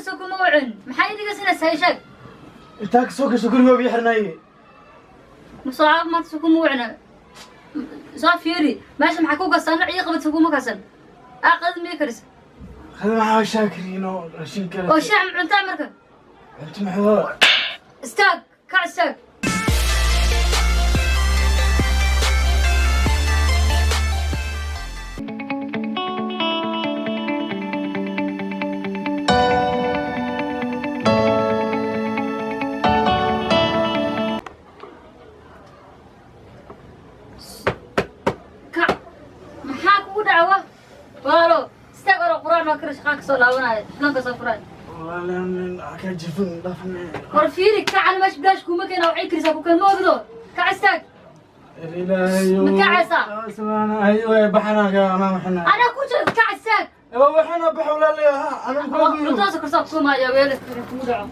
سوكو موعن محايدي قسنا سايشك انتاك سوق شكر ما بيحرناي مصاعب ما سوكو موعنا صافيري ماشي محكو قصنا عيق بتسوكو مكسن اخذ ميكرس خذ معاه شاكرينو رشين كلا وشام انت مركب انت محور استاق كع استاق والله انا كجفن دفن ورفيرك كعن مش بلاش كوما كان وعي كريسا كوكا موغدو كعستاك الهي مكعسة سبحان ايوه بحنا انا وحنا انا كنت كعساك ايوه بحنا بحول لي انا مقول له تاسك كرسا كوما يا ويلك مودعو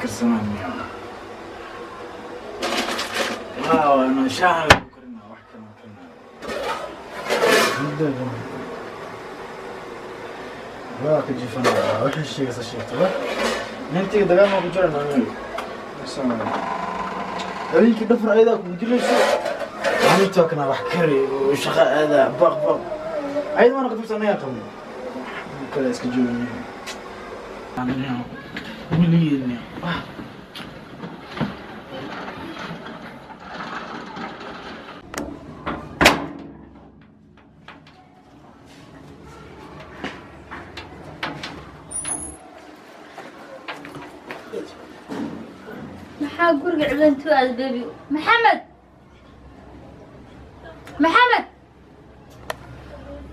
كرسمان واو انا شاعر كرنا وحكنا كرنا واك جيفنا وش الشيء قص الشيء تبع انت دغا ما بجرنا انا سلام هذيك دفر ايدا كجلس انا توكنا وحكري وشقه هذا بق ايضا انا قلت انا يا قوم كذا اسكجوني انا مليون maxaa guriga ciidantu aad beebi maxamed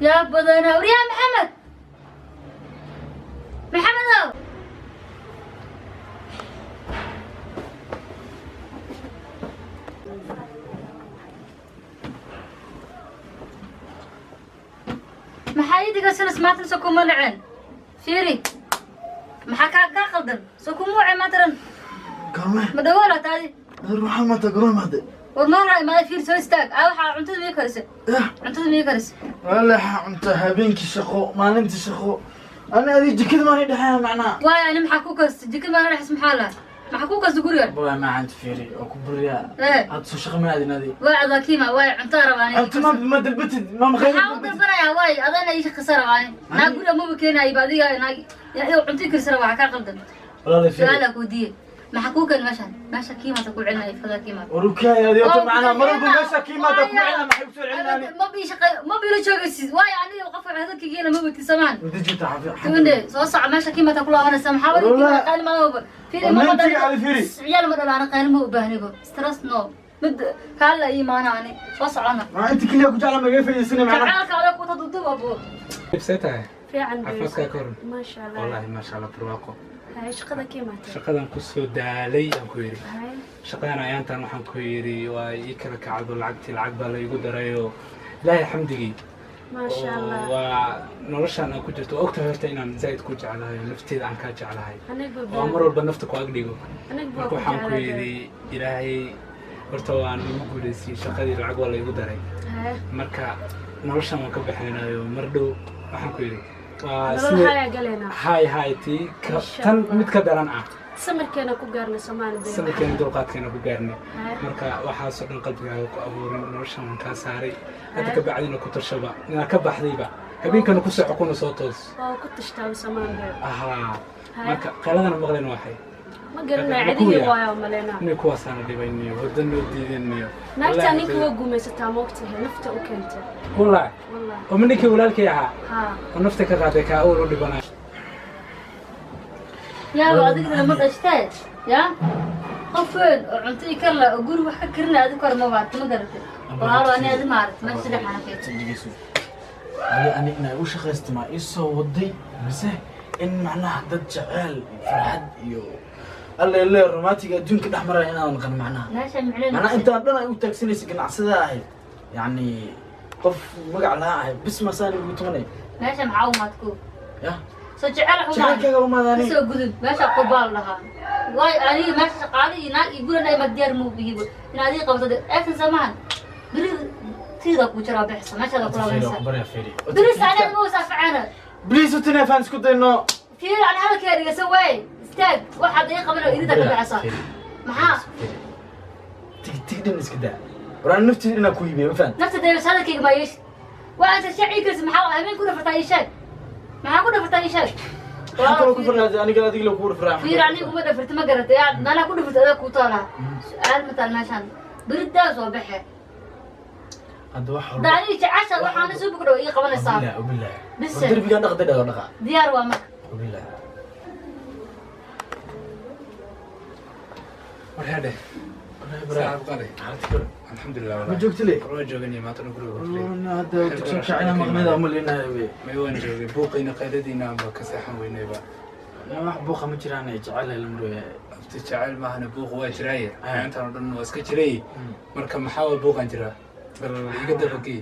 yaa badana wariya maxamed maxaa idiga soo smaatan soo kuma laceen fiiri maxaa ka qaldan soo kuma wacay maataran كرمه ما دولا تادي روح ما تقرم هذا والمرة ما فير سو استاق واxa cuntada mii karisay cuntada mii karisay walaha cunta habeenki shaqo maalinti shaqo ana adi jikada ma dhaxaa macnaa waay ani maxaa ku kas jikada ma dhaxas maxaa la maxaa ku kas guriga waa ma cant fiiri oo ku buriya aad soo shaqo ma adinadi waay adakima waay cunta rabaani cunta ma dalbatid ma maqayn maxaa dalbanaya waay adana ii shaqo rabaani na guriga ma keenay baadiga yaa cunta karisay waxa ka qaldan walahi fiiri su'aala ku diye محكوك المشهد ماشا كيما تقول عنا يفضل كيما وركاية هذه معنا مرض ماشا كيما تقول عنا ما حيوصل عنا ما بيلو شوقسي واي يعني وقف هذا كيجينا ما بتي سمان بدي تعرف تقولي صوصع ماشا كيما تقول انا سامحه ولا قال ما هو في ما تيجي على فيري عيال ما انا قال ما بهنيكو ستريس نو مد قال اي ما انا يعني صوصع انا ما انت كل يوم جعل ما يفي سنه معنا تعالك عليك وتضد ابو بسيتها في عندي ما شاء الله والله ما شاء الله برواقه هاي شقدا كيما shaqadan ku soo daalay aan ku yiri shaqadan ayaantan waxaan ku yiri waa ii kala kacdo lacag baa la igu darayo ilaahay xamdigi ما شاء الله waa noloshan aan ku jirto ogta horta inaan zaid ku jeclahay nafteeda aan ka jeclahay oo mar walba nafta ku agdhigo marka waxaan ku yiri ilaahay horta waan ugu guuleysay shaqadii lacag waa la igu daray marka noloshan waan ka bixinayo mar dhow waxaan ku yiri هاي تي كان متكدران samirkeena ku gaarnay Soomaaliya samirkeena dulqaadkeena ku gaarnay marka waxa soo dhan qalbigaaga ku abuurin noloshan ka saaray hadda ka bacdina ku tashaba ina ka baxdayba habeenkana ku soo kuna soo toos oo ku tashtaa Soomaaliya aha marka qaladana maqleen waxay ma garanay cidiyo waayo maleena inay ku waasana dhibayniyo wadan loo diidaniyo naagta ninka waa guumaysataa moogtahay nafta u keentay wallahi oo minka walaalkay aha oo nafta ka qaaday ka oo dhibanaa يا وادك لما دشتay يا قفل cuntii kala guri wax ka karina adiga kor ma baad ma garatay walaalo ani aad maarat ma sidii xanaaqay تجيسو أنا إن وش خست ما إيسو ودي بس إن معناه ضد جعل فرحد يو الله الله روماتيك دون كده أحمر هنا ونقن معناه أنا أنت أنا قلت لك سنة سكن عصدا يعني قف مقع لها بس ما صار يقولوني ماشي معاوماتكو يا سجعل جعلك حمام وما داني سو قدود ماشي قبال لها واي أنا ماشي قاعدة يقول أنا ما ديار مو بيجيبه هذه قبضة أكن زمان بري تيجا كوشرا بحسن ما شاء الله كلام فيري إنسان أخبار يا فيري بري ساعة مو سافعنا بليز وتنا فانس كنت إنه في على هذا كذا سوي استاذ واحد دقيقة منه يريد أن يبعثه معاه تيجي نسك ده ورا نفتي إنه كويبي ما فهمت نفس ده هذا كي ما يش وأنت شعي كرس محاول همين كنا فتاي شيء معاه كنا فتاي شيء حكوا كفر أنا قال هذيك لو كفر فرام في راني وما دفرت ما قرأت يعني أنا كنا فتاة كوتالا سؤال مثل ما شان بريد ده صباحه هذا واحد دعني عشان waxaan soo bogro ii qabanaysaa وبالله بس دربي قاعد أخذ ده نقع diyaar waa marka وبالله warhade saacad qari alxamdulilah ما جوكت لي waa jooganay maanta dhan guriga والله هذا تكسب شعنا مغنية أمال هنا يبي may waan joogay buuqayna qayladiina amba ka seexan weynayba أنا واحد بوخة مجرانة يجعلها الأمر abti jacayl maahana buuq waa jiraaye intaan oo dhan waa iska jiray marka maxaa waa buuqan jiraa bal iga dabagey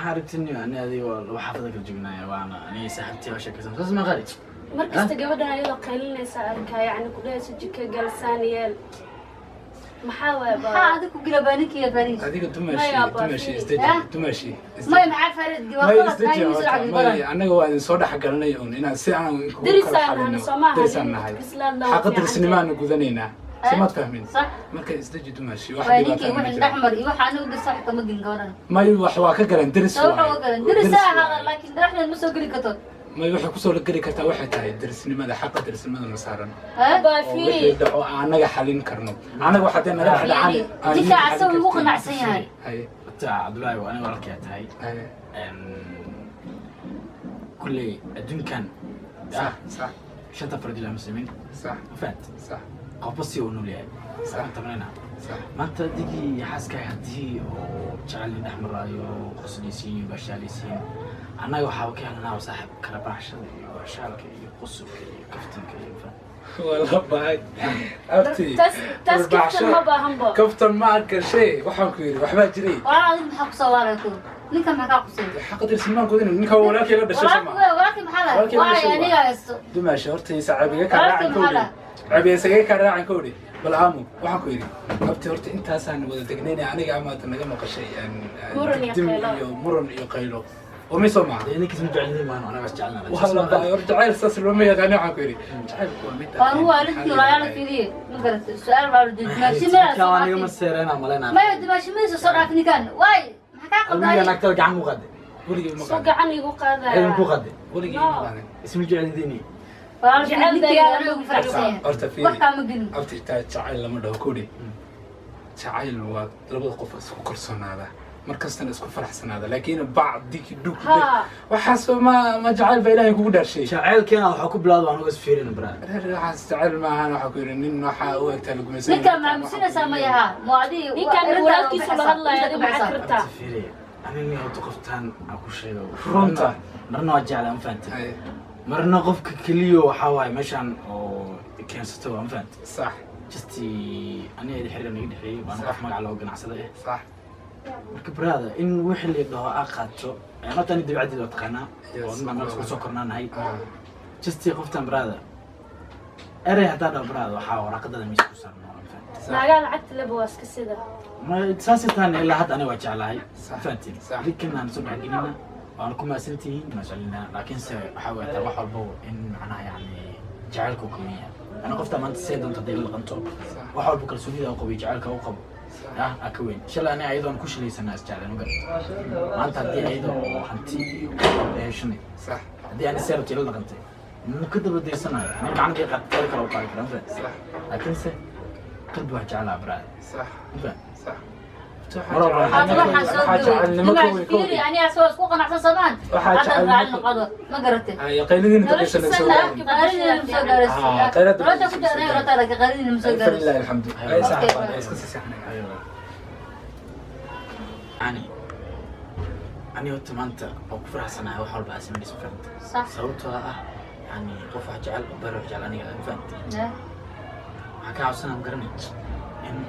عارفتني أنا هذه وحافظك الجبناية وأنا أنا سحبتي وشكل بس ما غادي markasta gabadhan ayadoo qaylinaysa arkaa yacni ku dhahayso jika galsaan yeel maxaa waay maxaa adiga ku gilabaaninka iyo fariis adiga Maya, dumashi Bafiri. isdeji Ah? dumashi may maxaa fariis diwaaqada isdeji tahay soo caqli badan annaga waa idin soo dhex galnay un inaan si aan kugu Derisaan nahay, Soomaali. derisaan nahay Bislaad loo xaqa fiican derisnimaanu gudanaynaa samaad fahmin صح marka isdeji dumashi wax waa ninkii dhibaato ma wixii jiro dhaxmar iyo waxa anigu dirsa xita ma gelin gabadan may wax waa ka garan deris soo waxa galan dirsa hada laakiin dhaxdan ma soo geli karto may waxay kusoo geli kartaa waxay tahay derisnimada xaqa derisnimada ma saaran baa oo fiiri wixii dhaco anaga xalin karno anaga waxa dee naga dhacaan jika asaw ugu qanacsan yahay hay عبد الله وأنا ورك يا تاي hay كل الدنيا كان صح صح شنطة فرد المسلمين صح فات صح قبصي ونولي صح تمرينها صح ما أنت دقي حاسك هدي وشغلني نحمر رايو قصديسين وبشاليسين أنا يحاول كي أنا وصاحب كرباش وشالك يقصك كفتنك والله باي أبتي taas kaftan ma baahanbo كفتن ما أكل شيء وحنا كيري وحنا جري waa adiga maxaa ku soo waarayko ninka maxaa ku soo حق درسمان كودين إنك هو ولا كيلا دشة ما walaalkii maxaa la waa aniga haysto دم شهرتي سعبي كراعن كودي عبي سجى كراعن كودي بالعامو وحنا كيري أبتي هرتي أنت هسان وده تجنيني أنا جامعة نجمع قشيء مرن يقيلو. مرن يقيلو ومي سمع لأنك اسمه جعلني ما أنا بس جعلنا والله باي ورجع الساس الومية غني وحنا كيري جعل waan huwa arintii walaala fiiriye ma garatay su'aal baa la dimaashii meel كان أنا يوم السيرين عملنا ma dimaashii meel soo dhaafni kan waay maxaa ka المية qabday نكتر جعل مقدم ولقي soo مقعد gacan igu علم qaadaya مقدم ولقي No. مقعد اسمه جعل ديني walaal Jecel jecel dagaal dagaal ugu ugu farxsan horta fiiri. wax ka ma gelin abti taa jacayl lama dhaho kudhi jacayl waa labada qof isku kalsoonaada markastana isku faraxsanaada laakiin bacdiki dhug ها waxaas ma jacayl baa ilaahay kugu dhaarshay شاعر كان وحكوا بلاد وأنا بس فيرين برا waxaas jacayl maahan waxaa ku yidhi nin waxaa u egtaa lagumaysan ninka maamusinaysaa ma yahaa muadii ninkan walaalkiisu la hadlaya adiga maxaa kartaa فيرين أنا إني أتوقفتان أكو شيء runta مرنا وجعل أنفانت مرنا قفك كليو وحواي مشان أو كان ستوا أنفانت صح جستي أنا اللي حرير نيجي حري وأنا قف مع على وجنا عسله صح مركب هذا إن وحل اللي ده أخذته أنا تاني دي بعدي لو تقنا وأنا ما نسكت سكرنا نهاي جستي قفتان برادا أري حتى ده برادا وحاول ركض هذا ميسكو صار naagaa lacagta la bawaaska sida ما ساسي ثاني إلا حتى أنا وجه على هاي صح. فانتي صح. لكن أنا سمع جنينا وأنا كم سنتين ما شلنا لكن سأحاول أتروح البو إن أنا يعني جعلكم كمية أنا قفت ما أنت سيد أنت ديل الغنطو صح. وأحاول بكل سنيد أو قوي جعلك أو قوي صح. أكوين شل أنا أيضا كوش لي سنة أسجع لأنه قلت ما أنت هدي أيضا وحنتي شنو صح هدي أنا سير تيل الغنطي مو كده بدي سنة يعني كان عندي قد تلك لو طايق صح لكن سه قلب واحد جعلها براد صح فاهم صح waxaa soo dhaway dimash fiiri aniga soo isku qanacsan samaan hadda raacin qado ma garatay qaylidin inta nolosha gashan sana qarinina ma soo gaaraysa nolosha ku jira aniga rata laakiin qarinina ma soo gaaraysa فلله الحمد اي صح أوكي. اسكت سيحنا ايوه يعني وقت ما انت او كفر حسنا او حول باسم اللي سفرت صح صوتها يعني قف جعل وبروح جعل اني فهمت حكى عسنا مقرني ان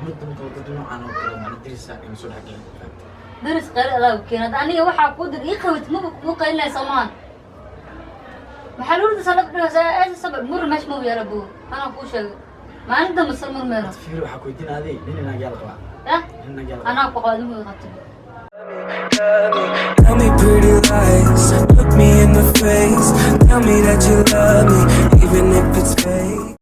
مدة متوقع انا وكلام انا درس ان سو حقين فهمت daris qari adaa keenad aniga waxa ku dir ii qawt ma qaylay samaan محلول سلب ايش السبب مر مش مو يا ربو انا اقول شيء ما عنده مصر مر مر fiiri waxaa ku weydiin adii nin inaa gaal qabaa ها nin inaa gaal انا اقول قادم يغطي Tell me pretty lies, look me in the face. Tell me that you love me,